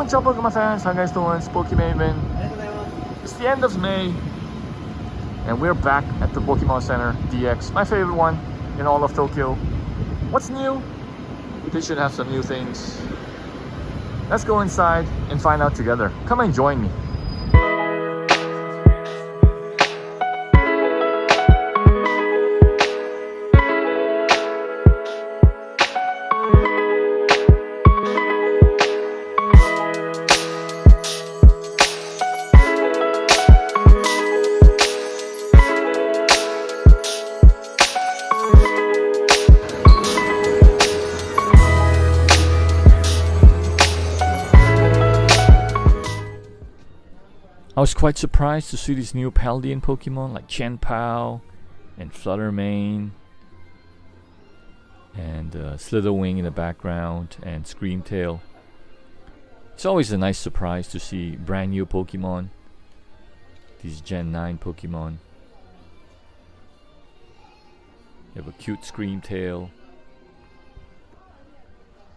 What's up Pokemon fans? How guys doing? It's Pokemaven. It's the end of May and we're back at the Pokemon Center DX, my favorite one in all of Tokyo. What's new? They should have some new things. Let's go inside and find out together. Come and join me. I was quite surprised to see these new Paldean Pokemon like Chenpao and Fluttermane and Slitherwing in the background and Screamtail. It's always a nice surprise to see brand new Pokemon, these Gen 9 Pokemon. You have a cute Screamtail,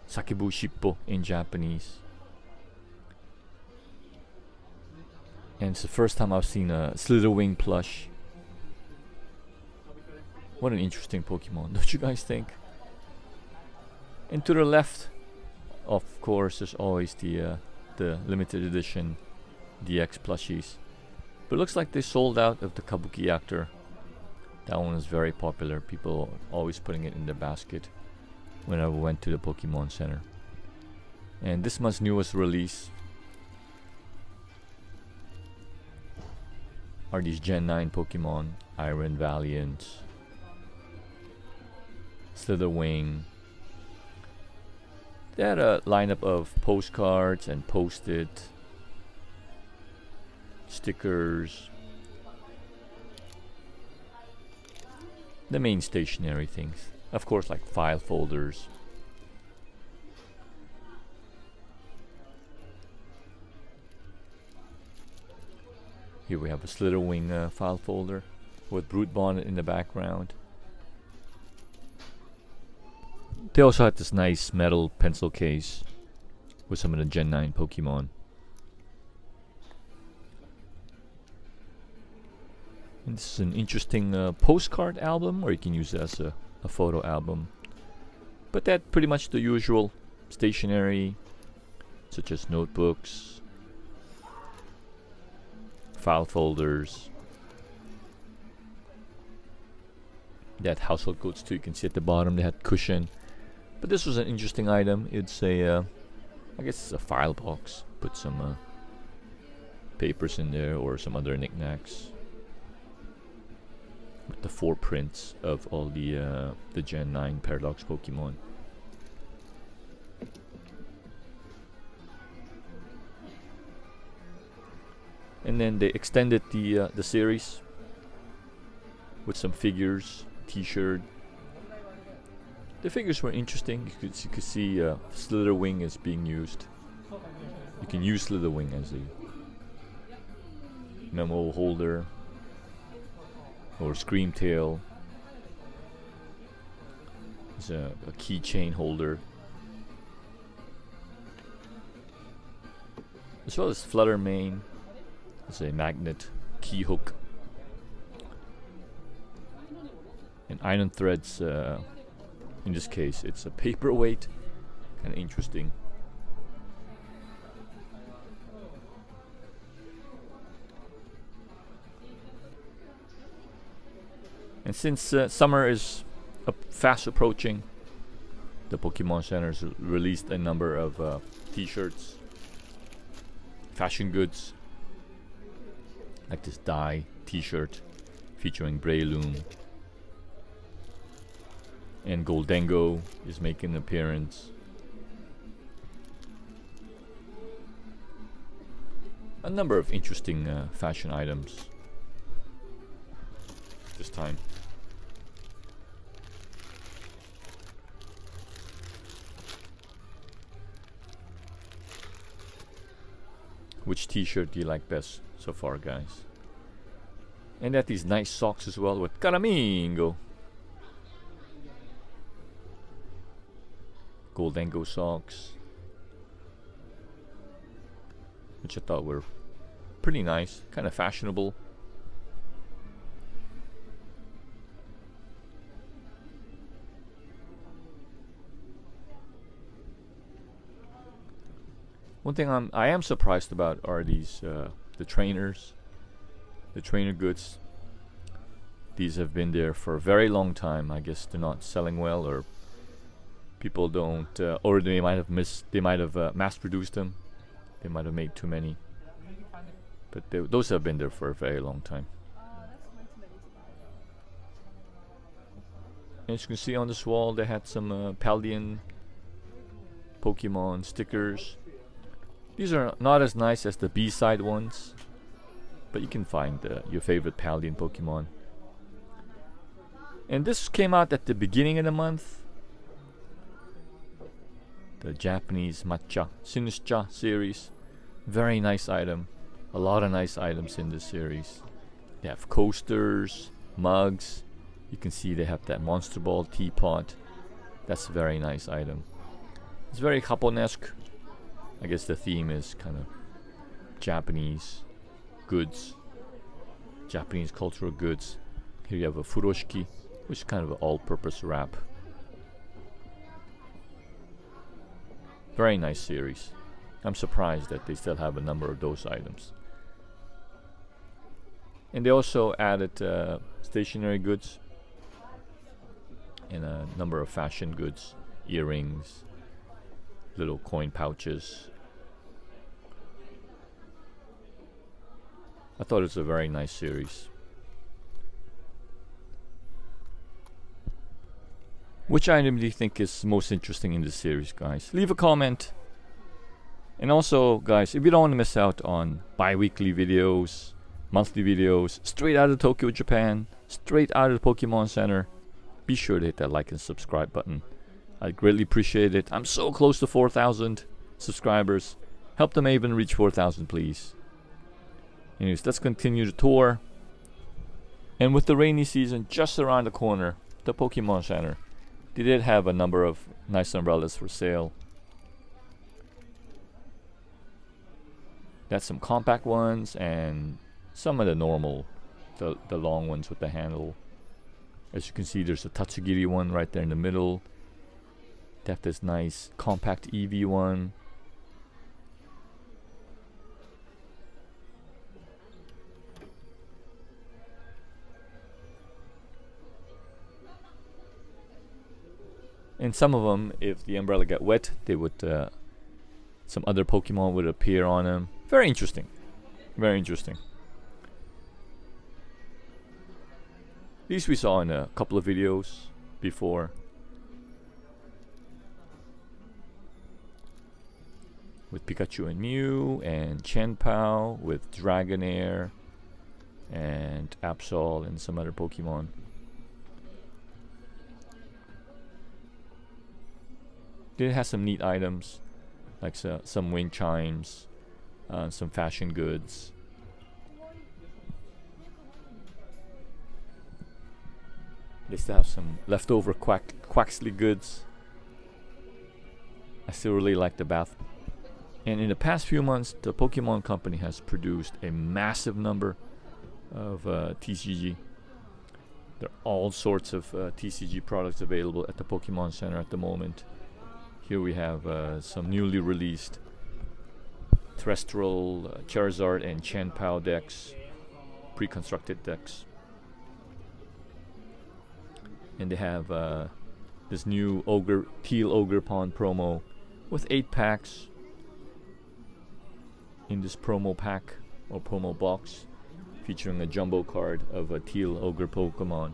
Sakebu Shippo in Japanese. And it's the first time I've seen a Slitherwing plush. What an interesting Pokemon, don't you guys think? And to the left, of course, there's always the limited edition DX plushies. But it looks like they sold out of the Kabuki actor. That one is very popular. People always putting it in their basket whenever we went to the Pokemon Center. And this month's newest release are these Gen 9 Pokemon, Iron Valiant, Slitherwing. They had a lineup of postcards and post-it, stickers, the main stationery things. Of course, like file folders. Here we have a Slitherwing file folder with Brute Bonnet in the background. They also had this nice metal pencil case with some of the Gen 9 Pokemon. And this is an interesting postcard album, or you can use it as a photo album. But that's pretty much the usual stationery, such as notebooks, file folders. They had household goods too. You can see at the bottom they had cushion. But this was an interesting item. It's a, I guess it's a file box. Put some papers in there or some other knickknacks. With the 4 prints of all the Gen 9 Paradox Pokemon. And then they extended the series with some figures, T-shirt. The figures were interesting. You could see Slitherwing is being used. You can use Slitherwing as a memo holder or Screamtail as a keychain holder, as well as Fluttermane. It's a magnet key hook, and iron threads. In this case, it's a paperweight. Kind of interesting. And since summer is fast approaching, the Pokemon Center's released a number of T-shirts, fashion goods. Like this dye T-shirt featuring Breloom, and Goldengo is making an appearance. A number of interesting fashion items this time. Which T-shirt do you like best so far, guys? And they had these nice socks as well with Caramingo. Goldengo socks. which I thought were pretty nice, kind of fashionable. One thing I am surprised about are these the trainers, the trainer goods. These have been there for a very long time. I guess they're not selling well, or people don't, or they might have mass-produced them. They might have made too many, but those have been there for a very long time. And as you can see on this wall, they had some Paldean Pokemon stickers. These are not as nice as the B-side ones, but you can find your favorite Paldean Pokemon. And this came out at the beginning of the month. The Japanese Matcha Sinischa series. Very nice item. A lot of nice items in this series. They have coasters, mugs. You can see they have that Monster Ball teapot. That's a very nice item. It's very Japonesque. I guess the theme is kind of Japanese goods. Japanese cultural goods. Here you have a furoshiki, which is kind of an all-purpose wrap. Very nice series. I'm surprised that they still have a number of those items. And they also added stationery goods and a number of fashion goods, earrings, little coin pouches. I thought it was a very nice series. Which item do you think is most interesting in this series, guys? Leave a comment. And also, guys, if you don't want to miss out on bi-weekly videos, monthly videos, straight out of Tokyo, Japan, straight out of the Pokemon Center, be sure to hit that like and subscribe button. I'd greatly appreciate it. I'm so close to 4,000 subscribers. Help the Maven reach 4,000, please. Anyways, let's continue the tour. And with the rainy season just around the corner, the Pokemon Center, they did have a number of nice umbrellas for sale. That's some compact ones and some of the normal, the long ones with the handle. As you can see, there's a Tatsugiri one right there in the middle. They have this nice compact EV one. And some of them, if the umbrella got wet, they would some other Pokemon would appear on them. Very interesting. Very interesting. These we saw in a couple of videos before. With Pikachu and Mew, and Chenpao with Dragonair, and Absol, and some other Pokemon. It has some neat items, like some wind chimes, some fashion goods. They still have some leftover Quaxley goods. I still really like the bath. And in the past few months, the Pokemon Company has produced a massive number of TCG. There are all sorts of TCG products available at the Pokemon Center at the moment. Here we have some newly released Terrestrial, Charizard, and Chenpao decks, pre-constructed decks. And they have this new Teal Ogre Pond promo with 8 packs in this promo pack or promo box, featuring a jumbo card of a Teal Ogre Pokemon.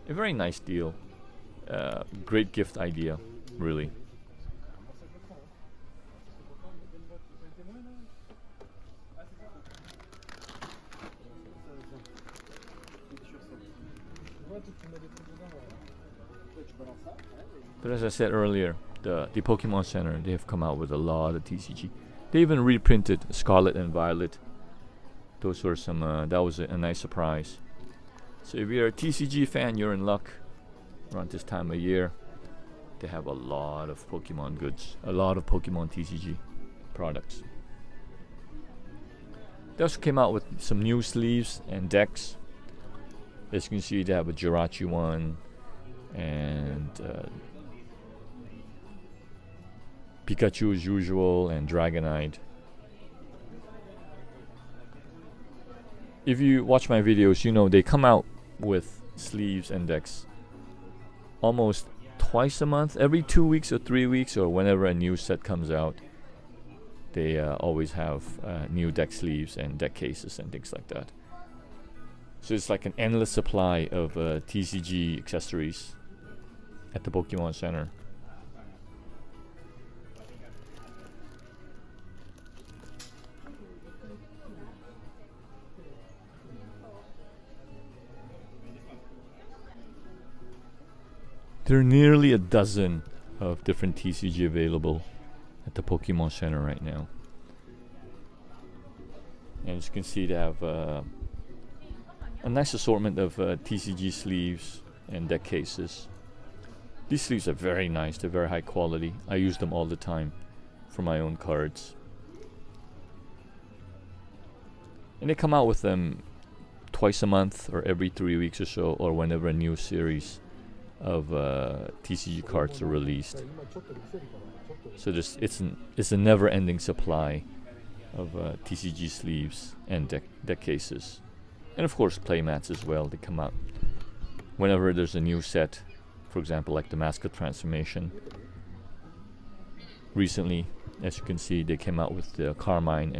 A very nice deal. Great gift idea, really. But as I said earlier, the Pokemon Center, they have come out with a lot of TCG. They even reprinted Scarlet and Violet. Those were some. That was a nice surprise. So if you're a TCG fan, you're in luck. Around this time of year, they have a lot of Pokemon goods, a lot of Pokemon TCG. products. They also came out with some new sleeves and decks. As you can see, they have a Jirachi one and Pikachu as usual and Dragonite. If you watch my videos, you know they come out with sleeves and decks almost twice a month, every 2 weeks or 3 weeks, or whenever a new set comes out. They always have new deck sleeves and deck cases and things like that. So it's like an endless supply of TCG accessories at the Pokemon Center. There are nearly a dozen of different TCG available at the Pokemon Center right now. And as you can see, they have a nice assortment of TCG sleeves and deck cases. These sleeves are very nice, they're very high quality. I use them all the time for my own cards. And they come out with them twice a month or every 3 weeks or so, or whenever a new series of TCG cards are released. So it's a never-ending supply of TCG sleeves and deck cases. And of course playmats as well. They come out whenever there's a new set. For example, like the mascot transformation. Recently, as you can see, they came out with the Carmine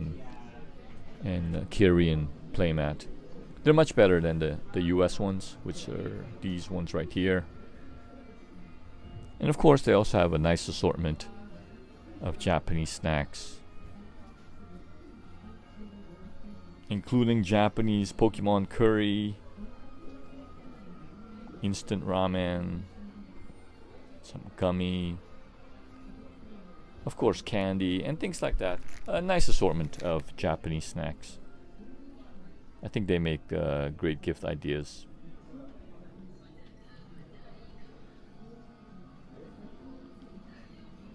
and Kyrian playmat. They're much better than the US ones, which are these ones right here. And of course they also have a nice assortment of Japanese snacks, including Japanese Pokemon curry, instant ramen, some gummy, of course candy and things like that. A nice assortment of Japanese snacks. I think they make great gift ideas.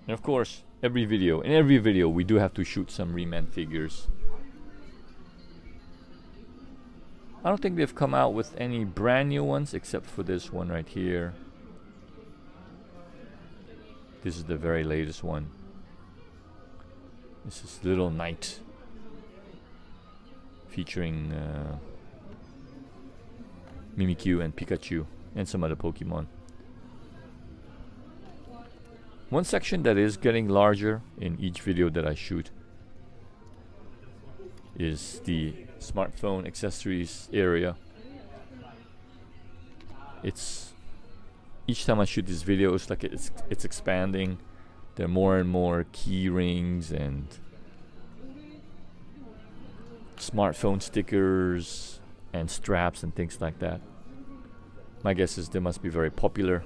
And of course, in every video we do have to shoot some Riemann figures. I don't think they've come out with any brand new ones except for this one right here. This is the very latest one. This is Little Knight, featuring Mimikyu and Pikachu and some other Pokemon. One section that is getting larger in each video that I shoot is the smartphone accessories area. It's each time I shoot this video, it's like it's expanding. There are more and more key rings and smartphone stickers and straps and things like that. My guess is they must be very popular.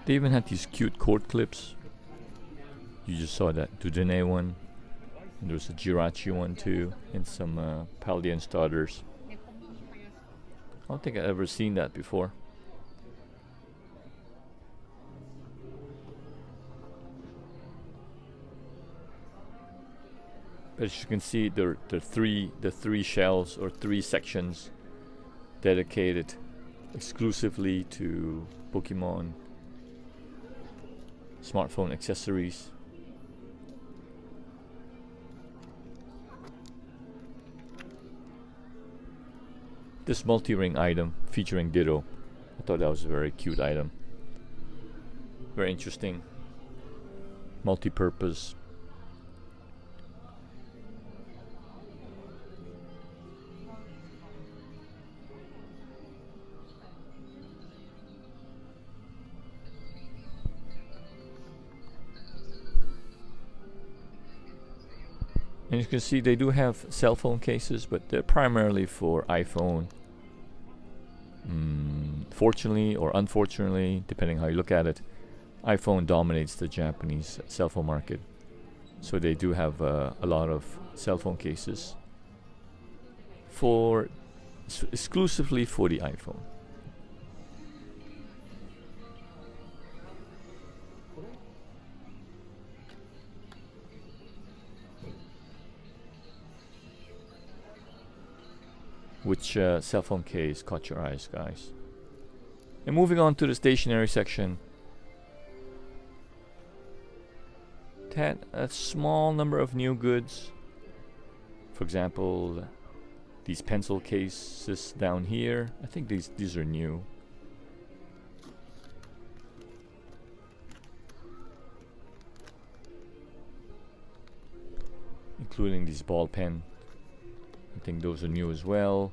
They even had these cute cord clips. You just saw that Dudene one. And there was a Jirachi one too, and some Paldean starters. I don't think I've ever seen that before. But as you can see, there are three shelves or 3 sections dedicated exclusively to Pokemon smartphone accessories. This multi-ring item featuring Ditto, I thought that was a very cute item. Very interesting. Multi-purpose. And you can see they do have cell phone cases, but they're primarily for iPhone. Fortunately or unfortunately, depending how you look at it, iPhone dominates the Japanese cell phone market. So they do have a lot of cell phone cases exclusively for the iPhone. Which cell phone case caught your eyes, guys? And moving on to the stationery section. It had a small number of new goods. For example, these pencil cases down here. I think these are new. Including these ball pen. I think those are new as well.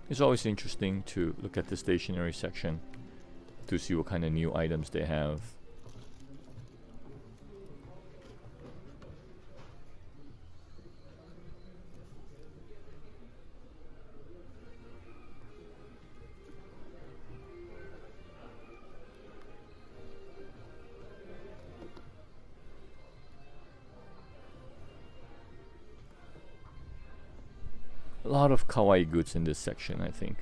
It's always interesting to look at the stationery section to see what kind of new items they have. A lot of kawaii goods in this section, I think.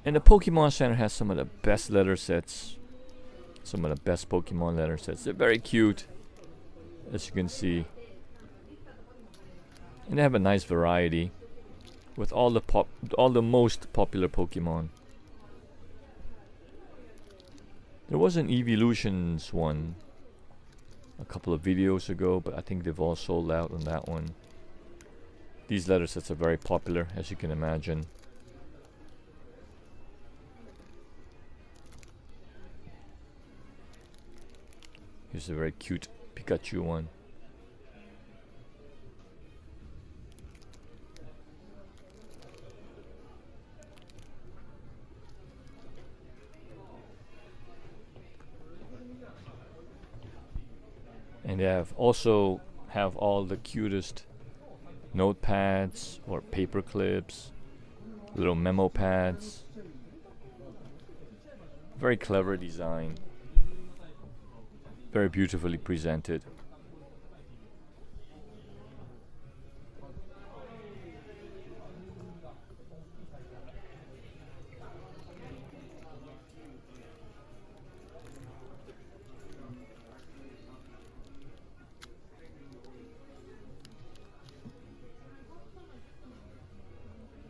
And the Pokemon Center has some of the best letter sets. Some of the best Pokemon letter sets. They're very cute, as you can see. And they have a nice variety with all the most popular Pokemon. There was an Evolutions one a couple of videos ago, but I think they've all sold out on that one. These letter sets are very popular, as you can imagine. Here's a very cute Pikachu one. And they also have all the cutest notepads or paper clips, little memo pads. Very clever design. Very beautifully presented.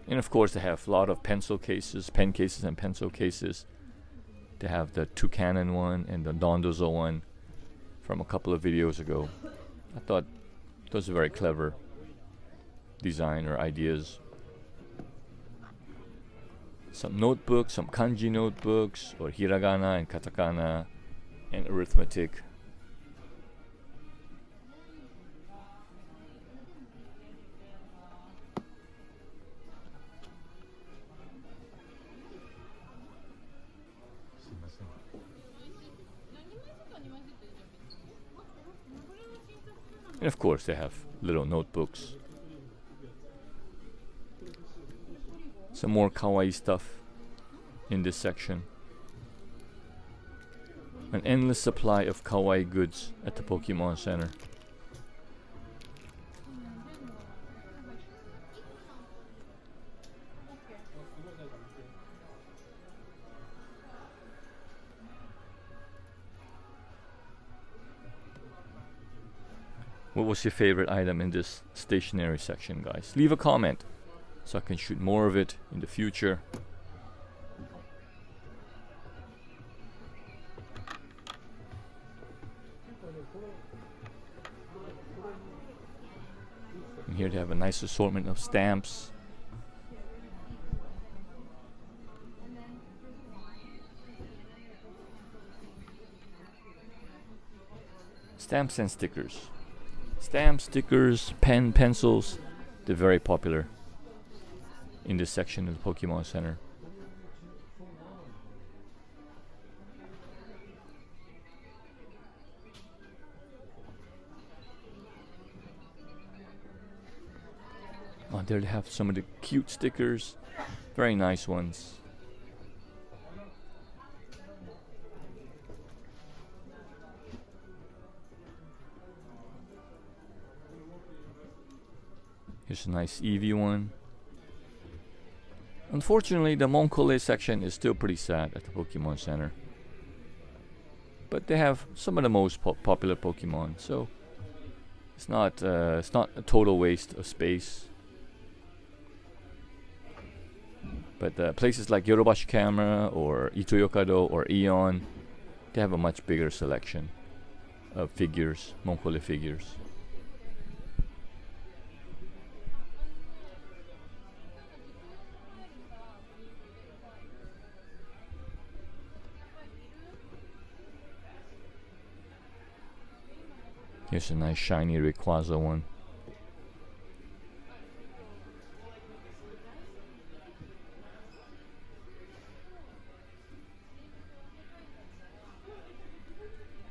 And of course they have a lot of pencil cases, pen cases and pencil cases. They have the Toucanon one and the Dondozo one from a couple of videos ago. I thought those are very clever design or ideas. Some notebooks, some kanji notebooks, or hiragana and katakana and arithmetic. And of course they have little notebooks. Some more kawaii stuff in this section. An endless supply of kawaii goods at the Pokemon Center. What was your favorite item in this stationery section, guys? Leave a comment so I can shoot more of it in the future. And here they have a nice assortment of stamps. Stamps and stickers. Stamps, stickers, pencils, they're very popular in this section of the Pokemon Center. Oh, there they have some of the cute stickers Very nice ones. Here's a nice Eevee one. Unfortunately, the Moncole section is still pretty sad at the Pokemon Center. But they have some of the most popular Pokemon, so it's not a total waste of space. But places like Yodobashi Camera or Ito-Yokado or Eon, they have a much bigger selection of figures, Moncole figures. Here's a nice shiny Rayquaza one.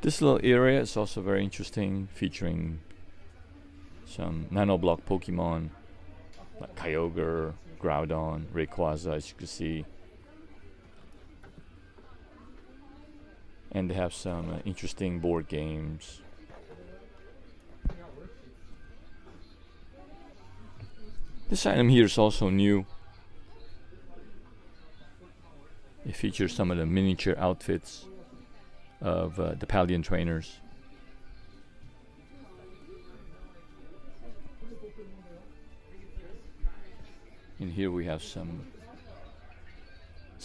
This little area is also very interesting, featuring some nanoblock Pokemon like Kyogre, Groudon, Rayquaza, as you can see. And they have some interesting board games. This item here is also new. It features some of the miniature outfits of the Paldean trainers. And here we have some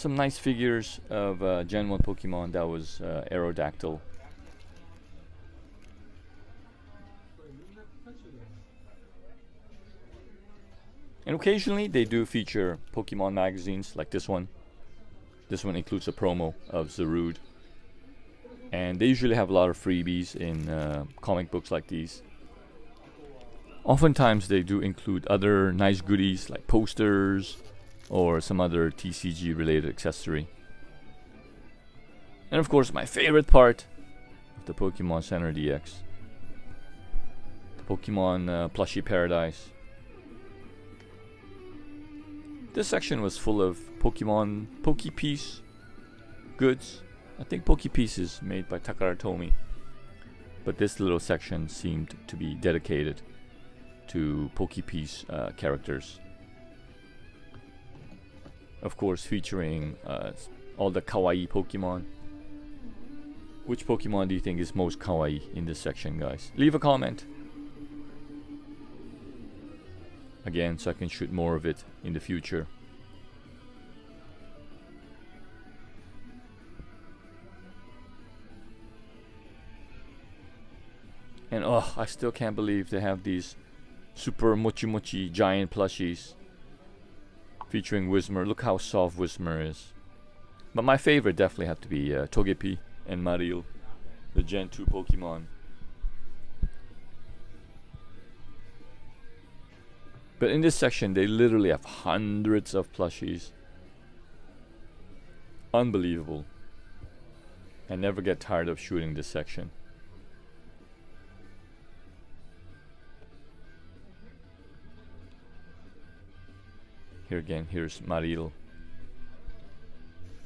nice figures of Gen 1 Pokemon. That was Aerodactyl. And occasionally they do feature Pokemon magazines like this one. This one includes a promo of Zarude. And they usually have a lot of freebies in comic books like these. Oftentimes they do include other nice goodies like posters or some other TCG related accessory. And of course my favorite part of the Pokemon Center DX, the Pokemon Plushie Paradise. This section was full of Pokemon Pokepiece goods. I think Pokepiece is made by Takara Tomy, but this little section seemed to be dedicated to Pokepiece characters. Of course, featuring all the Kawaii Pokemon. Which Pokemon do you think is most Kawaii in this section, guys? Leave a comment. Again, so I can shoot more of it in the future. And oh, I still can't believe they have these super mochi mochi giant plushies featuring Whismur. Look how soft Whismur is. But my favorite definitely have to be Togepi and Marill, the Gen 2 Pokemon. But in this section, they literally have hundreds of plushies. Unbelievable. I never get tired of shooting this section. Here again, here's Marill.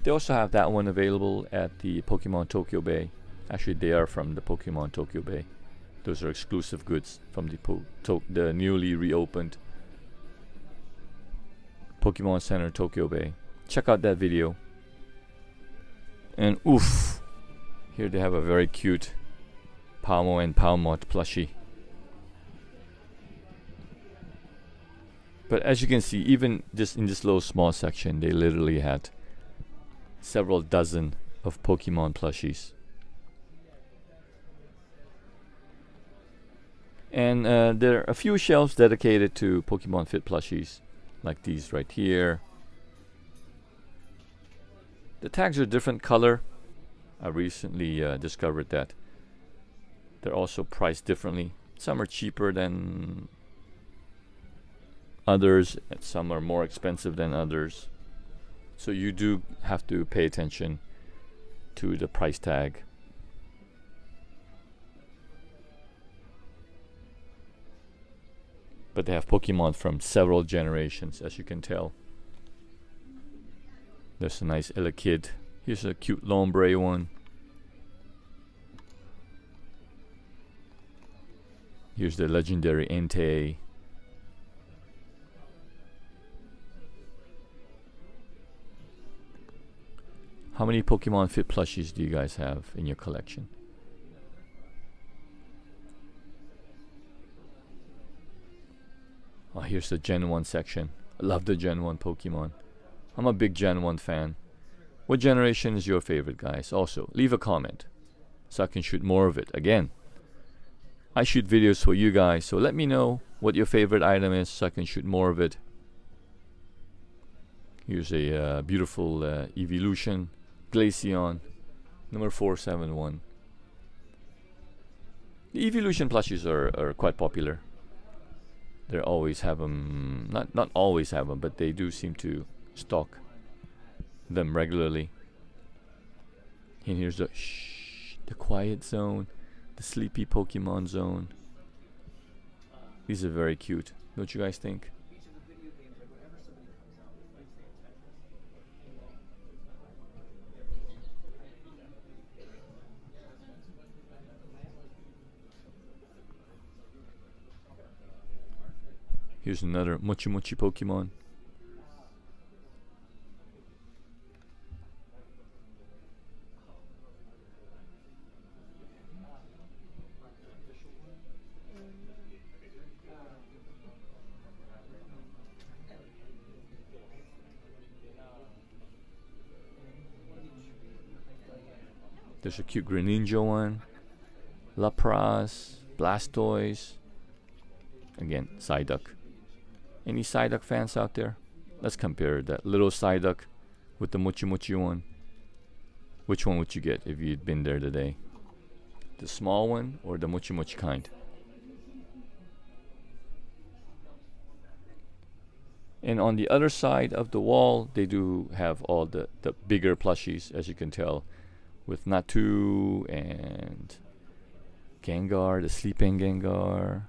They also have that one available at the Pokemon Tokyo Bay. Actually, they are from the Pokemon Tokyo Bay. Those are exclusive goods from the newly reopened Pokemon Center Tokyo Bay. Check out that video. And oof, here they have a very cute Palmo and Palmot plushie. But as you can see, even just in this little small section, they literally had several dozen of Pokemon plushies. And there are a few shelves dedicated to Pokemon Fit plushies, like these right here. The tags are different color. I recently discovered that they're also priced differently. Some are cheaper than others, and some are more expensive than others. So you do have to pay attention to the price tag. But they have Pokemon from several generations, as you can tell. There's a nice Elekid. Here's a cute Lombre one. Here's the legendary Entei. How many Pokemon Fit plushies do you guys have in your collection? Oh, here's the Gen 1 section. I love the Gen 1 Pokemon. I'm a big Gen 1 fan. What generation is your favorite, guys? Also, leave a comment so I can shoot more of it. Again, I shoot videos for you guys, so let me know what your favorite item is so I can shoot more of it. Here's a beautiful Evolution Glaceon, number 471. The Evolution plushies are quite popular. They always have them, not always have them, but they do seem to stock them regularly. And here's the quiet zone, the sleepy Pokemon zone. These are very cute, don't you guys think? Here's another Mochi Mochi Pokemon. There's a cute Greninja one. Lapras, Blastoise. Again, Psyduck. Any Psyduck fans out there? Let's compare that little Psyduck with the Mochi Mochi one. Which one would you get if you'd been there today? The small one or the Mochi Mochi kind? And on the other side of the wall, they do have all the bigger plushies, as you can tell, with Natu and Gengar, the sleeping Gengar.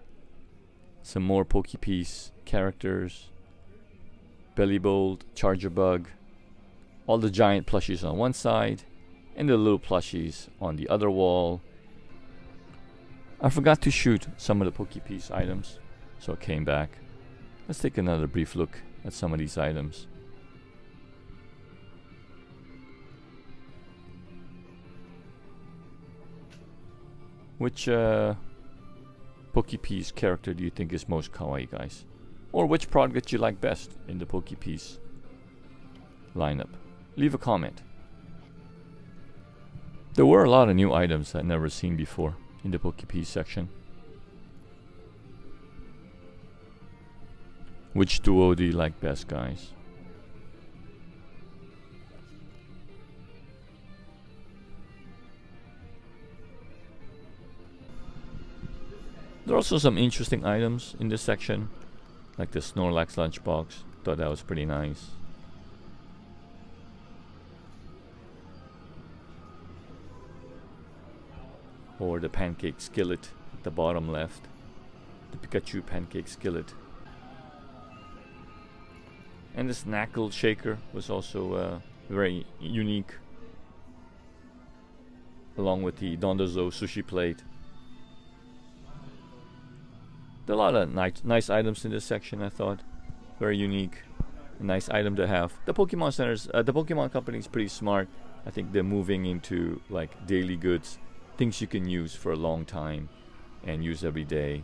Some more Pokepiece characters. Bellibolt, Charger Bug. All the giant plushies on one side, and the little plushies on the other wall. I forgot to shoot some of the Pokepiece items, so I came back. Let's take another brief look at some of these items. Which Pokepiece character do you think is most kawaii, guys? Or which product you like best in the Pokepiece lineup? Leave a comment. There were a lot of new items I'd never seen before in the Pokepiece section. Which duo do you like best, guys? There are also some interesting items in this section, like the Snorlax lunchbox. Thought that was pretty nice. Or the pancake skillet at the bottom left. The Pikachu pancake skillet. And this Knuckle shaker was also very unique, along with the Dondozo sushi plate. There are a lot of nice items in this section, I thought. Very unique. A nice item to have. The Pokemon Centers, the Pokemon Company is pretty smart. I think they're moving into like daily goods. Things you can use for a long time and use every day.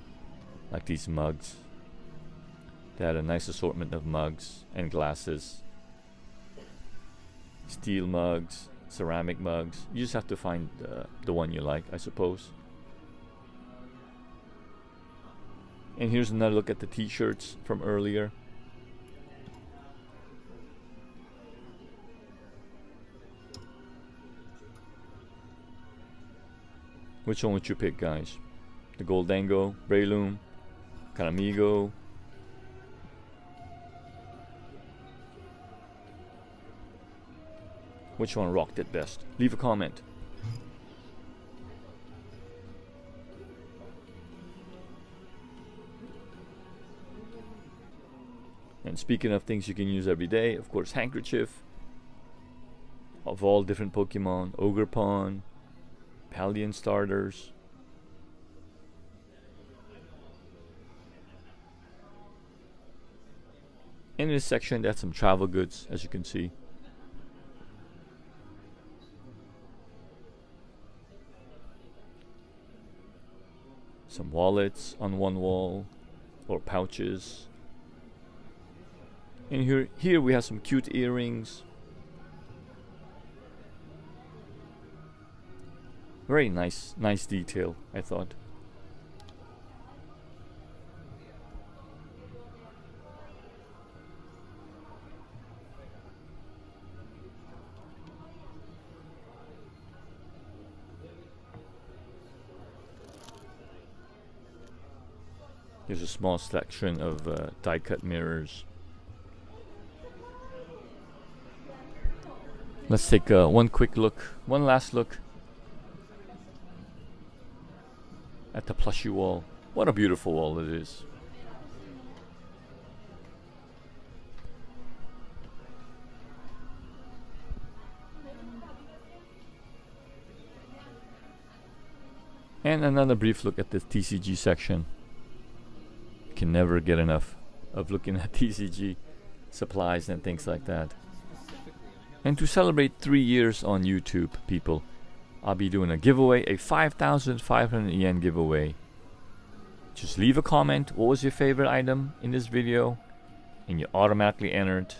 Like these mugs. They had a nice assortment of mugs and glasses. Steel mugs, ceramic mugs. You just have to find the one you like, I suppose. And here's another look at the t-shirts from earlier. Which one would you pick, guys? The Goldango, Breloom, Caramigo. Which one rocked it best? Leave a comment. And speaking of things you can use every day, of course, handkerchief. of all different Pokemon, Ogerpon, Paldean starters. In this section, that's some travel goods, as you can see. Some wallets on one wall, or pouches. And here we have some cute earrings. Very nice detail, I thought. Here's a small selection of die-cut mirrors. Let's take one last look at the Plushie wall. What a beautiful wall it is. And another brief look at the TCG section. Can never get enough of looking at TCG supplies and things like that. And to celebrate 3 years on YouTube, people, I'll be doing a giveaway, a 5,500 yen giveaway. Just leave a comment, what was your favorite item in this video, and you're automatically entered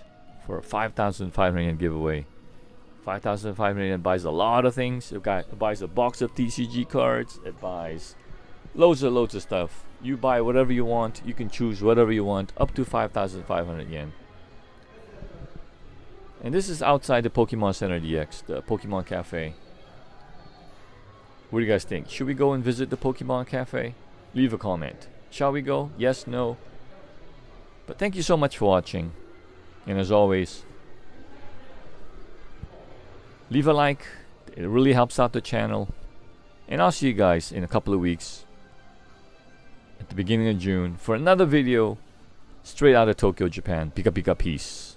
for a 5,500 yen giveaway. 5,500 yen buys a lot of things. It buys a box of TCG cards. It buys loads of stuff. You buy whatever you want. You can choose whatever you want, up to 5,500 yen. And this is outside the Pokemon Center DX, the Pokemon Cafe. What do you guys think? Should we go and visit the Pokemon Cafe? Leave a comment. Shall we go? Yes, no? But thank you so much for watching. And as always, leave a like. It really helps out the channel. And I'll see you guys in a couple of weeks at the beginning of June for another video straight out of Tokyo, Japan. Pika pika peace.